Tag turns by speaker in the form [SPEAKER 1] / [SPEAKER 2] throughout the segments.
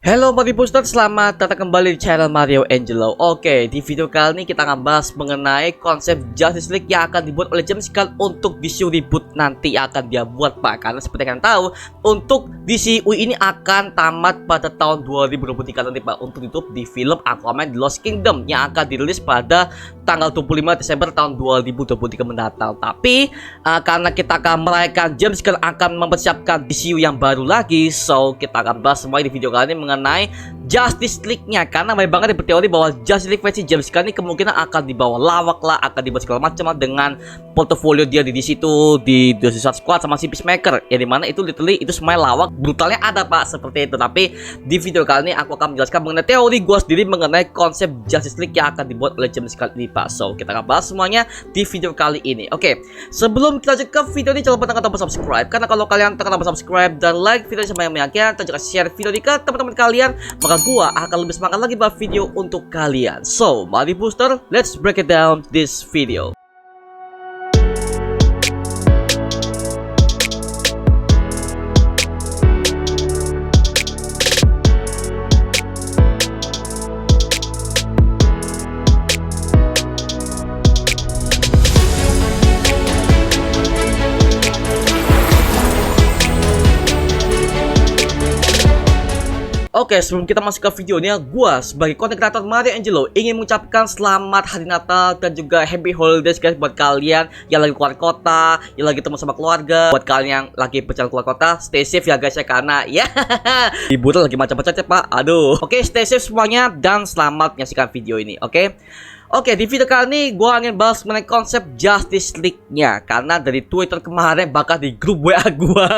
[SPEAKER 1] Halo Mario Booster, selamat datang kembali di channel Mario Angelo. Oke, di video kali ini kita akan bahas mengenai konsep Justice League yang akan dibuat oleh James Gunn untuk DC reboot nanti akan dia buat, Pak. Karena seperti yang kalian tahu, untuk DC UI ini akan tamat pada tahun 2023 nanti, Pak, untuk ditutup di film Aquaman The Lost Kingdom yang akan dirilis pada tanggal 25 Desember tahun 2023 mendatang. Tapi karena kita akan merayakan James Gunn akan mempersiapkan DCU yang baru lagi, so kita akan bahas semua di video kali ini mengenai Justice League-nya. Karena banyak banget yang berteori bahwa Justice League versi James Gunn ini kemungkinan akan dibawa lawak lah, akan dibuat segala macam lah dengan portofolio dia di situ, di The Suicide Squad sama si Peacemaker, ya dimana itu literally itu semuanya lawak, brutalnya ada, Pak, seperti itu. Tapi di video kali ini aku akan menjelaskan mengenai teori gue sendiri mengenai konsep Justice League yang akan dibuat oleh James Gunn ini, Pak. So kita akan bahas semuanya di video kali ini. Oke, sebelum kita lanjut ke video ini, jangan lupa tekan tombol subscribe, karena kalau kalian tekan tombol subscribe dan like video ini sama yang meyakinkan, dan juga share video ini ke teman-teman kalian, maka gua akan lebih semangat lagi buat video untuk kalian. So, mari booster, let's break it down this video. Oke, sebelum kita masuk ke videonya, gua sebagai konten kreator Mario Angelo ingin mengucapkan selamat hari Natal dan juga happy holidays guys buat kalian yang lagi keluar kota, yang lagi ketemu sama keluarga. Buat kalian yang lagi perjalanan keluar kota, stay safe ya guys ya, karena ya liburan lagi macam-macam ya, Pak. Aduh. Oke, stay safe semuanya dan selamat menyaksikan video ini. Oke, di video kali ini gue ingin bahas mengenai konsep Justice League-nya. Karena dari Twitter kemarin, bahkan di grup WA gue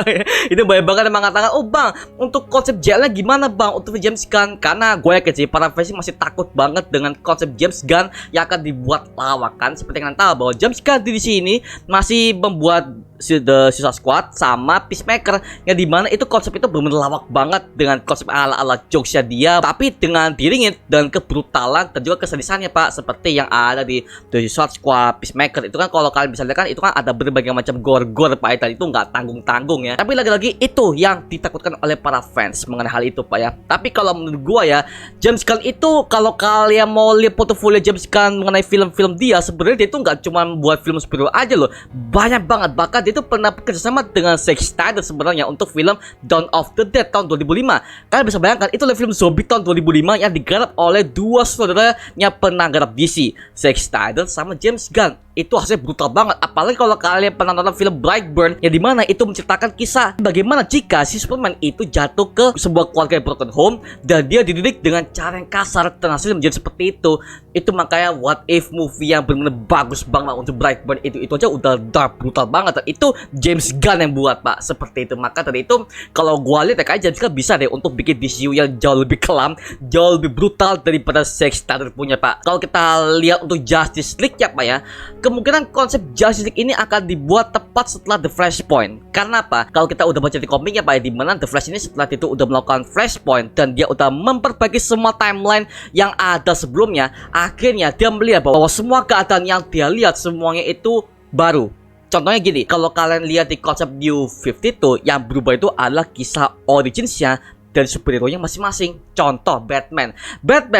[SPEAKER 1] itu banyak banget yang mengatakan, oh bang, untuk konsep JL-nya gimana bang untuk James Gunn? Karena gue yakin sih para fans masih takut banget dengan konsep James Gunn yang akan dibuat lawakan. Seperti yang kalian tahu bahwa James Gunn di sini masih membuat The Suicide Squad sama Peacemaker, yang dimana itu konsep itu benar-benar lawak banget dengan konsep ala-ala jokesnya dia, tapi dengan diringin dan kebrutalan dan juga kesedisannya, Pak, seperti yang ada di The Suicide Squad, Peacemaker. Itu kan kalau kalian bisa lihat kan, itu kan ada berbagai macam gore-gore, Pak, dan itu nggak tanggung-tanggung ya. Tapi lagi-lagi itu yang ditakutkan oleh para fans mengenai hal itu, Pak ya. Tapi kalau menurut gua ya, James Gunn itu, kalau kalian mau lihat portofolio James Gunn mengenai film-film dia, sebenarnya dia itu nggak cuma buat film superhero aja loh, banyak banget. Bahkan dia itu pernah bekerjasama dengan Zack Snyder sebenarnya untuk film Dawn of the Dead tahun 2005. Kalian bisa bayangkan itu film zombie tahun 2005 yang digarap oleh dua saudaranya pernah garap DC, Zack Snyder sama James Gunn. Itu hasilnya brutal banget. Apalagi kalau kalian pernah nonton film Brightburn, yang dimana itu menceritakan kisah bagaimana jika si Superman itu jatuh ke sebuah keluarga broken home dan dia dididik dengan cara yang kasar dan hasilnya menjadi seperti itu. Itu makanya what if movie yang benar-benar bagus banget untuk Brightburn itu aja udah dark, brutal banget. Dan itu James Gunn yang buat, Pak, seperti itu. Maka dari itu kalau gua lihat kayak James Gunn bisa deh untuk bikin DCU yang jauh lebih kelam, jauh lebih brutal daripada Zack Snyder punya, Pak. Kalau kita lihat untuk Justice League ya, Pak ya, kemungkinan konsep Justice League ini akan dibuat tepat setelah The Flashpoint. Karena apa? Kalau kita udah baca di komiknya, Pak, di mana The Flash ini setelah itu udah melakukan Flashpoint dan dia udah memperbaiki semua timeline yang ada sebelumnya, akhirnya dia melihat bahwa semua keadaan yang dia lihat semuanya itu baru. Contohnya gini, kalau kalian lihat di konsep New 52, yang berubah itu adalah kisah originsnya dari superhero-nya masing-masing. Contoh Batman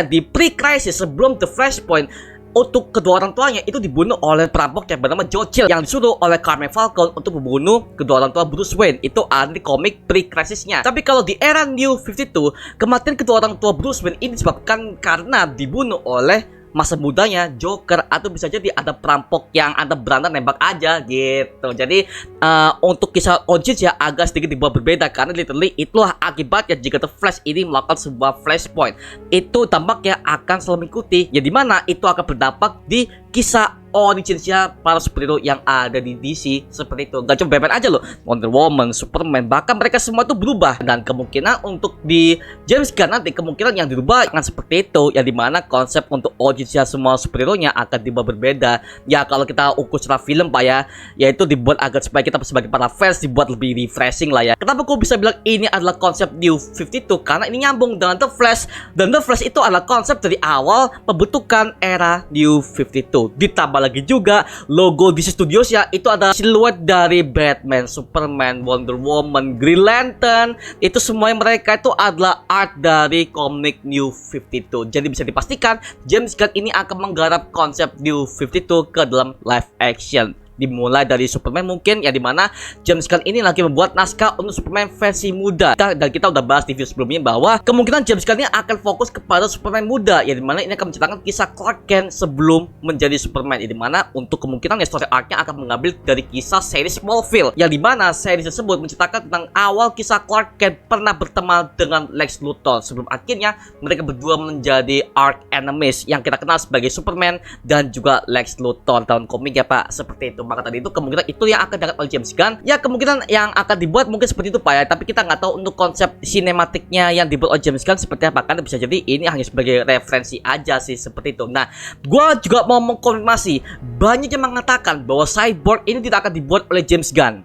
[SPEAKER 1] di pre-crisis sebelum The Flashpoint, untuk kedua orang tuanya itu dibunuh oleh perampok yang bernama Joe Chill, yang disuruh oleh Carmine Falcone untuk membunuh kedua orang tua Bruce Wayne. Itu ada di komik pre-crisisnya. Tapi kalau di era New 52, kematian kedua orang tua Bruce Wayne ini disebabkan karena dibunuh oleh masa mudanya Joker, atau bisa jadi ada perampok yang ada berantem nembak aja gitu. Jadi untuk kisah origins ya agak sedikit dibuat berbeda, karena literally itulah akibatnya jika The Flash ini melakukan sebuah flashpoint. Itu dampaknya akan selalu mengikuti, ya dimana itu akan berdampak di kisah originsnya para superhero yang ada di DC seperti itu. Gak cuma Batman aja loh, Wonder Woman, Superman, bahkan mereka semua itu berubah. Dan kemungkinan untuk di James Gunn nanti kemungkinan yang dirubah dengan seperti itu, yang dimana konsep untuk originsnya semua superhero nya akan dibuat berbeda. Ya kalau kita ukur secara film, Pak ya, yaitu dibuat agar supaya kita sebagai para fans dibuat lebih refreshing lah ya. Kenapa aku bisa bilang ini adalah konsep New 52? Karena ini nyambung dengan The Flash, dan The Flash itu adalah konsep dari awal pembentukan era New 52. Ditambah ditambah lagi juga logo DC Studios ya, itu ada siluet dari Batman, Superman, Wonder Woman, Green Lantern. Itu semuanya mereka itu adalah art dari komik New 52. Jadi bisa dipastikan James Gunn ini akan menggarap konsep New 52 ke dalam live action. Dimulai dari Superman mungkin, ya dimana James Gunn ini lagi membuat naskah untuk Superman versi muda. Dan kita udah bahas di video sebelumnya bahwa kemungkinan James Gunn ini akan fokus kepada Superman muda, ya dimana ini akan menceritakan kisah Clark Kent sebelum menjadi Superman, ya dimana untuk kemungkinan story arc-nya akan mengambil dari kisah seri Smallville, yang dimana seri tersebut menceritakan tentang awal kisah Clark Kent pernah berteman dengan Lex Luthor sebelum akhirnya mereka berdua menjadi arch enemies yang kita kenal sebagai Superman dan juga Lex Luthor dalam komik ya Pak, seperti itu. Maka tadi itu kemungkinan itu yang akan diangkat oleh James Gunn. Ya kemungkinan yang akan dibuat mungkin seperti itu Pak ya. Tapi kita nggak tahu untuk konsep sinematiknya yang dibuat oleh James Gunn seperti apa. Karena bisa jadi ini hanya sebagai referensi aja sih, seperti itu. Nah, gue juga mau mengkonfirmasi, banyak yang mengatakan bahwa Cyborg ini tidak akan dibuat oleh James Gunn.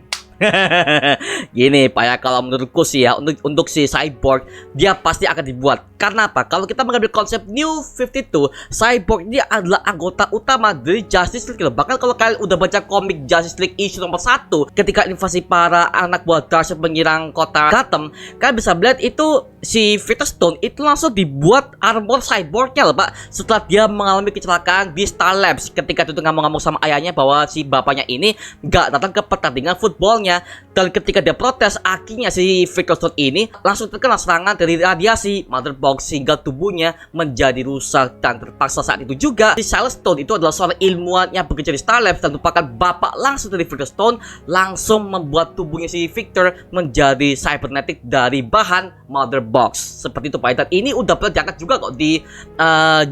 [SPEAKER 1] Gini Pak ya, kalau menurutku sih ya, untuk si Cyborg dia pasti akan dibuat. Karena apa? Kalau kita mengambil konsep New 52, Cyborg ini adalah anggota utama dari Justice League. Bahkan kalau kalian udah baca komik Justice League issue nomor 1, ketika invasi para anak buah Darkseid menyerang kota Gotham, kalian bisa melihat itu si Victor Stone itu langsung dibuat armor Cyborgnya loh Pak, setelah dia mengalami kecelakaan di Star Labs. Ketika itu ngomong-ngomong sama ayahnya bahwa si bapaknya ini gak datang ke pertandingan footballnya, dan ketika dia protes, akhirnya si Victor Stone ini langsung terkena serangan dari radiasi Mother Box sehingga tubuhnya menjadi rusak. Dan terpaksa saat itu juga si Silas Stone itu adalah seorang ilmuwan yang bekerja di Star Labs dan merupakan bapak langsung dari Victor Stone, langsung membuat tubuhnya si Victor menjadi cybernetic dari bahan Mother Box, seperti itu Pak. Dan ini udah pernah diangkat juga kok di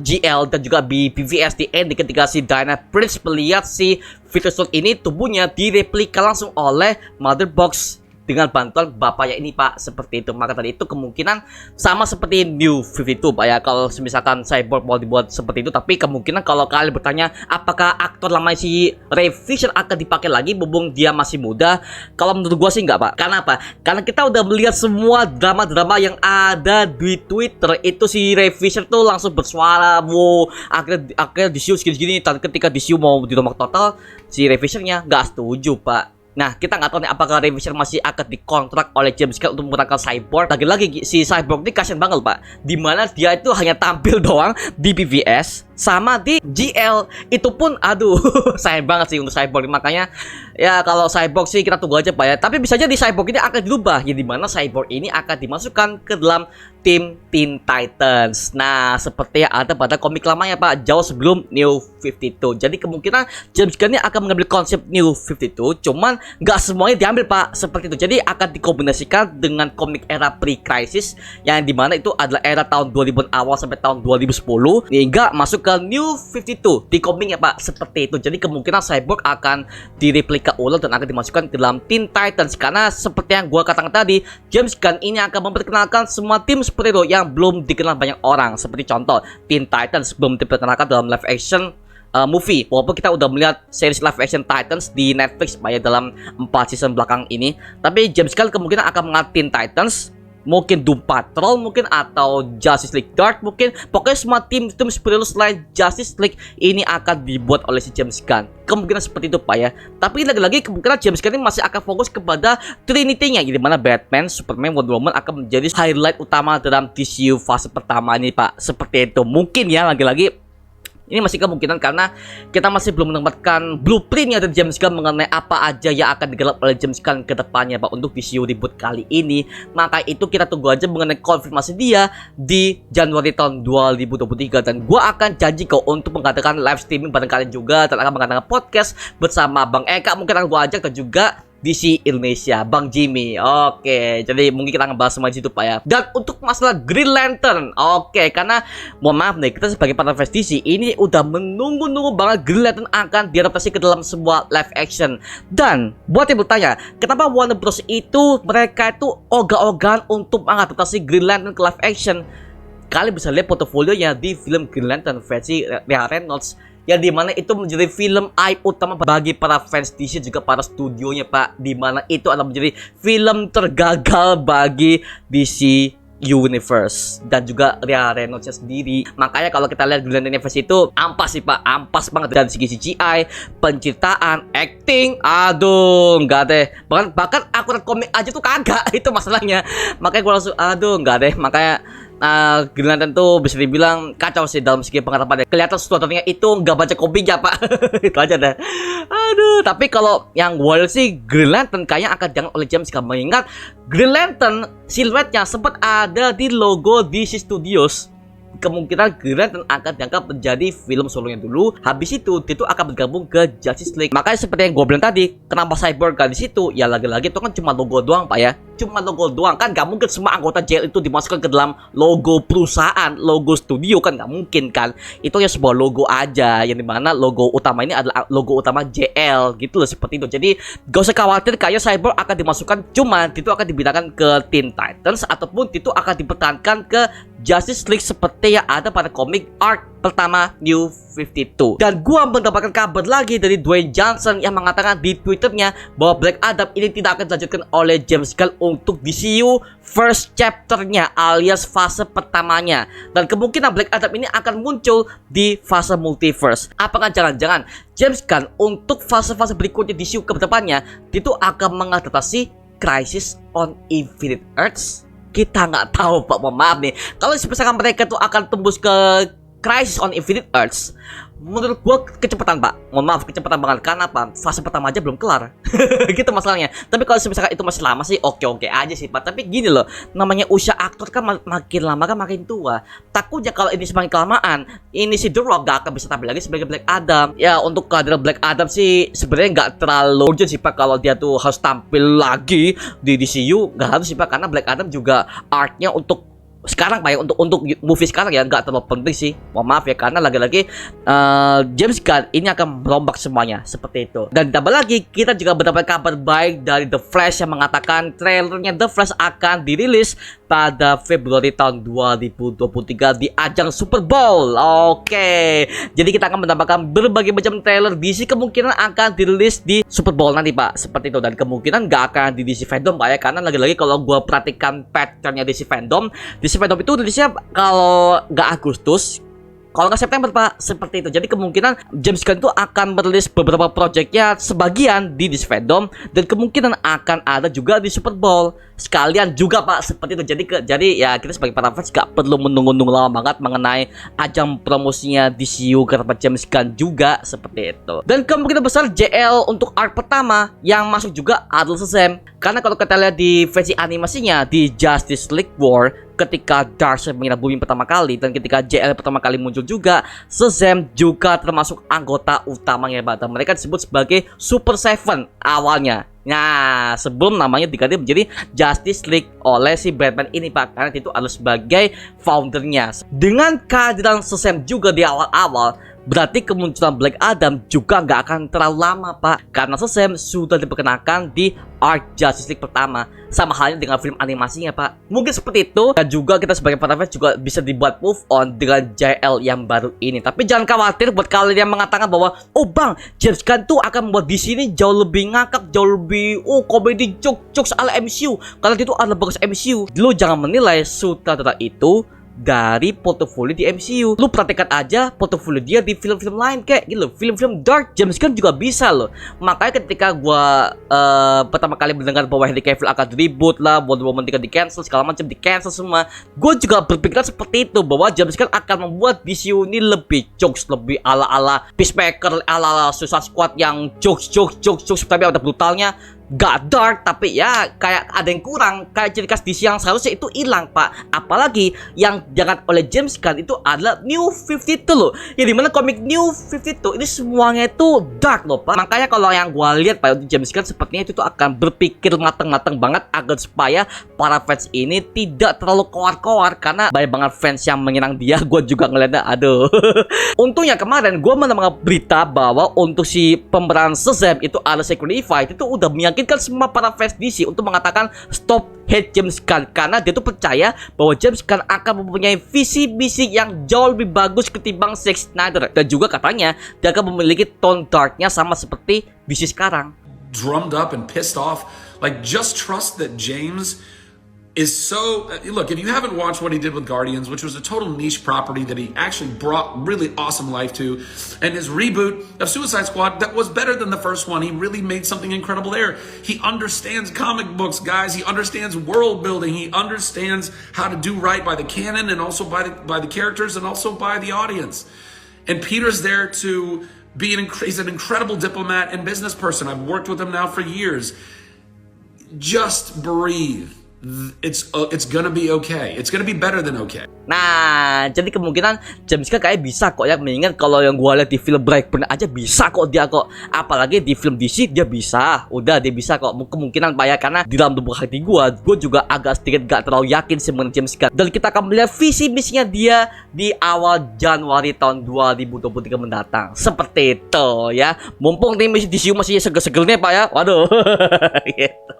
[SPEAKER 1] GL dan juga di BVS di ending, ketika si Diana Prince melihat si Victor Stone ini tubuhnya direplika langsung oleh Mother Box dengan bantuan bapaknya ini Pak, seperti itu. Maka tadi itu kemungkinan sama seperti New 52 Pak ya, kalau misalkan Cyborg mau dibuat seperti itu. Tapi kemungkinan kalau kalian bertanya apakah aktor lama si Ray Fisher akan dipakai lagi mumpung dia masih muda, kalau menurut gua sih enggak Pak. Karena apa? Karena kita udah melihat semua drama-drama yang ada di Twitter itu, si Ray Fisher tuh langsung bersuara, wow, akhirnya disiu segini-gini. Dan ketika disiu mau ditembak total, si Ray Fisher-nya nggak setuju Pak. Nah, kita nggak tahu nih apakah Ray Fisher masih akan dikontrak oleh James Gunn untuk memerankan Cyborg. Lagi-lagi si Cyborg ini kasian banget Pak, dimana dia itu hanya tampil doang di BVS sama di GL. Itu pun aduh sayang banget sih untuk Cyborg. Makanya ya kalau Cyborg sih kita tunggu aja Pak ya. Tapi bisa jadi Cyborg ini akan dirubah, ya dimana Cyborg ini akan dimasukkan ke dalam tim Teen Titans. Nah, seperti yang ada pada komik lamanya Pak, jauh sebelum New 52. Jadi kemungkinan James Gunn ini akan mengambil konsep New 52, cuman nggak semuanya diambil Pak, seperti itu. Jadi akan dikombinasikan dengan komik era pre-crisis, yang dimana itu adalah era tahun 2000 awal sampai tahun 2010 hingga masuk ke New 52 di komiknya Pak, seperti itu. Jadi kemungkinan Cyborg akan direplika ulang dan akan dimasukkan ke dalam Teen Titans. Karena seperti yang gua katakan tadi, James Gunn ini akan memperkenalkan semua tim superhero yang belum dikenal banyak orang. Seperti contoh Teen Titans belum diperkenalkan dalam live action movie, walaupun kita udah melihat series live action Titans di Netflix Pak ya dalam 4 season belakang ini. Tapi James Gunn kemungkinan akan mengangkat Teen Titans, mungkin Doom Patrol mungkin, atau Justice League Dark mungkin. Pokoknya semua tim superhero selain Justice League ini akan dibuat oleh si James Gunn. Kemungkinan seperti itu Pak ya. Tapi lagi-lagi kemungkinan James Gunn ini masih akan fokus kepada Trinity-nya, di mana Batman, Superman, Wonder Woman akan menjadi highlight utama dalam DCU fase pertama ini Pak. Seperti itu. Mungkin ya, lagi-lagi ini masih kemungkinan karena kita masih belum mendapatkan blueprintnya dari James Gunn mengenai apa aja yang akan digarap oleh James Gunn ke depannya Pak untuk DCU reboot kali ini. Maka itu kita tunggu aja mengenai konfirmasi dia di Januari tahun 2023. Dan gua akan janji kok untuk mengadakan live streaming bareng kalian juga, dan akan mengadakan podcast bersama Bang Eka, mungkin akan gua ajak, dan juga DC Indonesia, Bang Jimmy. Oke, jadi mungkin kita ngebahas semua di situ Pak ya. Dan untuk masalah Green Lantern, oke, karena mohon maaf nih, kita sebagai para fans DC ini udah menunggu-nunggu banget Green Lantern akan diadaptasi ke dalam sebuah live action. Dan buat yang bertanya, kenapa Warner Bros itu mereka itu ogah-ogahan untuk mengadaptasi Green Lantern ke live action? Kalian bisa lihat portofolionya di film Green Lantern versi Ryan Reynolds, yang dimana itu menjadi film aib utama bagi para fans DC juga para studionya Pak, dimana itu adalah menjadi film tergagal bagi DC Universe dan juga Ryan Reynolds sendiri. Makanya kalau kita lihat Green Lantern Universe itu ampas sih pak, ampas banget dari segi CGI, penciptaan, acting, aduh enggak deh. Bahkan akurat komik aja tuh kagak itu masalahnya. Makanya gue langsung aduh enggak deh. Makanya Green Lantern tuh bisa dibilang kacau sih dalam segi pengharapannya. Kelihatan sutradanya itu nggak baca komiknya pak. Itu aja dah. Aduh, tapi kalau yang Wild sih Green Lantern kayaknya akan jangan oleh James Gunn, mengingat Green Lantern siluetnya sempat ada di logo DC Studios. Kemungkinan Green Lantern akan dianggap menjadi film solonya dulu. Habis itu akan bergabung ke Justice League. Makanya seperti yang gue bilang tadi, kenapa Cyborg kan di situ? Ya lagi-lagi itu kan cuma logo doang pak ya. Cuma logo doang kan, gak mungkin semua anggota JL itu dimasukkan ke dalam logo perusahaan, logo studio kan, gak mungkin kan. Itu ya sebuah logo aja, yang dimana logo utama ini adalah logo utama JL gitu loh, seperti itu. Jadi gak usah khawatir kayak Cyborg akan dimasukkan, cuman itu akan dibidangkan ke Teen Titans ataupun itu akan dipertahankan ke Justice League seperti yang ada pada komik arc pertama New 52. Dan gua mendapatkan kabar lagi dari Dwayne Johnson yang mengatakan di Twitternya bahwa Black Adam ini tidak akan dilanjutkan oleh James Gunn untuk DCU first chapternya alias fase pertamanya. Dan kemungkinan Black Adam ini akan muncul di fase multiverse. Apakah jangan-jangan James Gunn untuk fase-fase berikutnya DCU ke depannya itu akan mengadaptasi Crisis on Infinite Earths? Kita nggak tahu pak, mohon maaf nih. Kalau misalkan mereka tuh akan tembus ke Crisis on Infinite Earths, menurut gua kecepatan pak, mohon maaf kecepatan banget. Karena apa? Fase pertama aja belum kelar. Gitu masalahnya. Tapi kalau misalkan itu masih lama sih oke-oke aja sih pak. Tapi gini loh, namanya usia aktor kan makin lama kan makin tua. Takutnya kalau ini semakin kelamaan, ini si The Rock gak akan bisa tampil lagi sebagai Black Adam. Ya untuk kehadiran Black Adam sih sebenarnya nggak terlalu urgent sih pak. Kalau dia tuh harus tampil lagi di DCU nggak harus sih pak, karena Black Adam juga artnya untuk sekarang pak ya, untuk movie sekarang ya nggak terlalu penting sih, mohon maaf ya, karena lagi-lagi James Gunn ini akan merombak semuanya seperti itu. Dan ditambah lagi kita juga mendapat kabar baik dari The Flash yang mengatakan trailernya The Flash akan dirilis pada Februari tahun 2023 di ajang Super Bowl. Oke, jadi kita akan mendapatkan berbagai macam trailer DC kemungkinan akan dirilis di Super Bowl nanti pak, seperti itu. Dan kemungkinan nggak akan di DC Fandom pak ya, karena lagi-lagi kalau gua perhatikan patternnya DC Fandom itu rilisnya kalau nggak Agustus, kalau nggak September pak, seperti itu. Jadi kemungkinan James Gunn itu akan merilis beberapa proyeknya, sebagian di DC Fandom dan kemungkinan akan ada juga di Super Bowl sekalian juga pak, seperti itu. Jadi ya kita sebagai para fans gak perlu menunggu-nunggu lama banget mengenai ajang promosinya DCU karena James Gunn juga, seperti itu. Dan kemungkinan besar JL untuk arc pertama yang masuk juga adalah Shazam, karena kalau kita lihat di versi animasinya di Justice League War, ketika Darkseid menghina bumi pertama kali dan ketika JL pertama kali muncul juga, Shazam juga termasuk anggota utamanya pak. Dan mereka disebut sebagai Super Seven awalnya. Nah, sebelum namanya diganti menjadi Justice League oleh si Batman ini pak, karena itu adalah sebagai foundernya. Dengan kehadiran Shazam juga di awal-awal, berarti kemunculan Black Adam juga nggak akan terlalu lama pak, karena Shazam sudah diperkenalkan di arc Justice League pertama, sama halnya dengan film animasinya pak. Mungkin seperti itu. Dan juga kita sebagai para fans juga bisa dibuat move on dengan JL yang baru ini. Tapi jangan khawatir buat kalian yang mengatakan bahwa oh bang, James Gunn tuh akan membuat di sini jauh lebih ngakak, jauh lebih komedi jokes ala MCU, karena itu adalah bagus MCU. Lu jangan menilai sutradara itu dari portofolio di MCU. Lu perhatikan aja portofolio dia di film-film lain kayak gitu, film-film dark James Gunn juga bisa loh. Makanya ketika gua pertama kali mendengar bahwa Henry Cavill akan reboot lah, Wonder Woman 3 di cancel, segala macam di cancel semua, gue juga berpikiran seperti itu, bahwa James Gunn akan membuat DCU ini lebih jokes, lebih ala-ala Peacemaker, ala-ala Suicide Squad yang jokes tapi ada brutalnya. Gak dark, tapi ya kayak ada yang kurang, kayak ciri khas DC yang seharusnya itu hilang pak. Apalagi yang jangan oleh James Gunn itu adalah New 52 loh, ya dimana komik New 52 ini semuanya itu dark loh pak. Makanya kalau yang gua lihat pak, James Gunn sepertinya itu tuh akan berpikir matang-matang banget agar supaya para fans ini tidak terlalu koar-koar, karena banyak banget fans yang menyerang dia. Gua juga ngeliatnya aduh. Untungnya kemarin gua mendengar berita bahwa untuk si pemeran Shazam itu ada Zachary Levi, itu udah meyakinkan semua para fans DC untuk mengatakan stop hate James Gunn, karena dia tuh percaya bahwa James Gunn akan mempunyai visi misi yang jauh lebih bagus ketimbang Zack Snyder, dan juga katanya dia akan memiliki tone darknya sama seperti DC sekarang.
[SPEAKER 2] Drummed up and pissed off, like just trust that James is so look, if you haven't watched what he did with Guardians, which was a total niche property that he actually brought really awesome life to, and his reboot of Suicide Squad that was better than the first one, he really made something incredible there. He understands comic books, guys. He understands world building. He understands how to do right by the canon and also by the characters and also by the audience. And Peter's there to be he's an incredible diplomat and business person. I've worked with him now for years. Just breathe. It's gonna be okay. It's gonna be better than okay.
[SPEAKER 1] Nah, jadi kemungkinan James Gunn kayak bisa kok ya. Mengingat kalau yang gua lihat di film Brightburn aja bisa kok dia kok. Apalagi di film DC dia bisa. Udah dia bisa kok. Kemungkinan Pak ya, karena di dalam tubuh hati gua juga agak sedikit gak terlalu yakin sih mengenai James Gunn. Dan kita akan melihat visi misinya dia di awal Januari tahun 2023 mendatang. Seperti itu ya. Mumpung nih misi DC masih segel-segelnya Pak ya. Waduh. Gitu.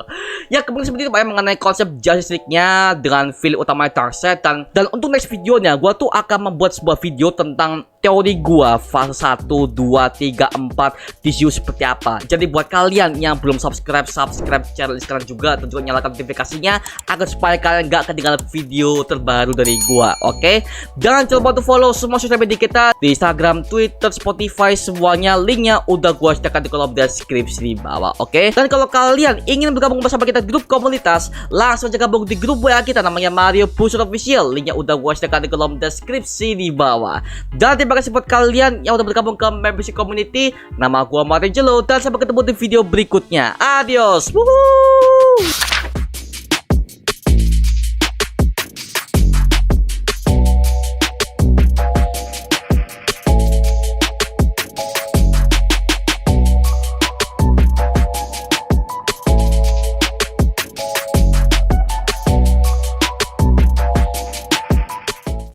[SPEAKER 1] Ya kemudian seperti itu Pak ya, mengenai konsep Justice League-nya dengan villain utama Darkseid. Dan untuk next videonya gua tuh akan membuat sebuah video tentang teori gua fase 1, 2, 3, 4 DCU seperti apa. Jadi buat kalian yang belum subscribe channel ini sekarang juga, dan juga nyalakan notifikasinya agar supaya kalian gak ketinggalan video terbaru dari gua. Oke? Jangan lupa untuk follow semua sosial media kita di Instagram, Twitter, Spotify, semuanya linknya udah gua sediakan di kolom deskripsi di bawah. Oke? Dan kalau kalian ingin bergabung bersama kita di grup komunitas, langsung aja gabung di grup WA kita namanya Mario Pusher Official. Linknya udah gua sediakan di kolom deskripsi di bawah. Dan terima kasih buat kalian yang udah bergabung ke membership community. Nama gua Mario Angelo dan sampai ketemu di video berikutnya. Adios. Woohoo!